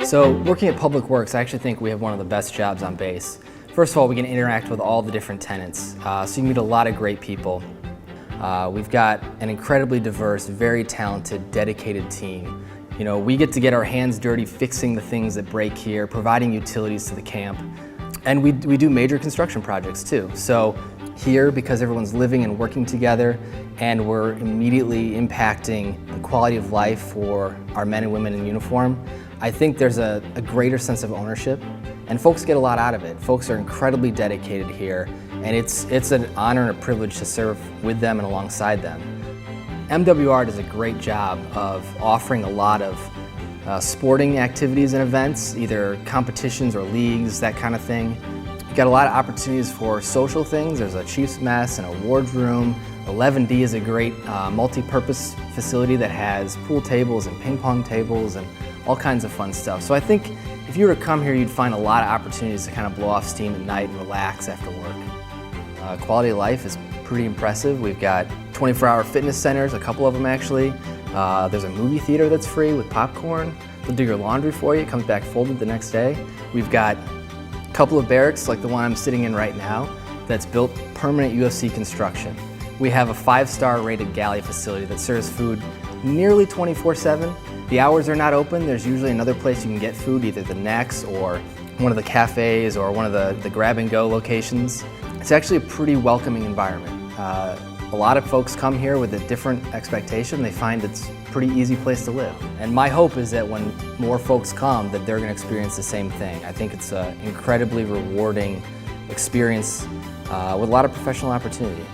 So working at Public Works, I actually think we have one of the best jobs on base. First of all, we can interact with all the different tenants, so you meet a lot of great people. We've got an incredibly diverse, very talented, dedicated team. You know, we get to get our hands dirty fixing the things that break here, providing utilities to the camp. And we do major construction projects too. So here, because everyone's living and working together, and we're immediately impacting the quality of life for our men and women in uniform, I think there's a greater sense of ownership, and folks get a lot out of it. Folks are incredibly dedicated here, and it's an honor and a privilege to serve with them and alongside them. MWR does a great job of offering a lot of sporting activities and events, either competitions or leagues, that kind of thing. You've got a lot of opportunities for social things. There's a chief's mess, an awards room. 11D is a great multi-purpose facility that has pool tables and ping pong tables and all kinds of fun stuff. So I think if you were to come here, you'd find a lot of opportunities to kind of blow off steam at night and relax after work. Quality of life is pretty impressive. We've got 24-hour fitness centers, a couple of them actually. There's a movie theater that's free with popcorn. They'll do your laundry for you. It comes back folded the next day. We've got a couple of barracks like the one I'm sitting in right now that's built permanent UFC construction. We have a 5-star rated galley facility that serves food nearly 24/7. The hours are not open. There's usually another place you can get food, either the Nex or one of the cafes or one of the grab-and-go locations. It's actually a pretty welcoming environment. A lot of folks come here with a different expectation. They find it's a pretty easy place to live. And my hope is that when more folks come, that they're going to experience the same thing. I think it's an incredibly rewarding experience with a lot of professional opportunity.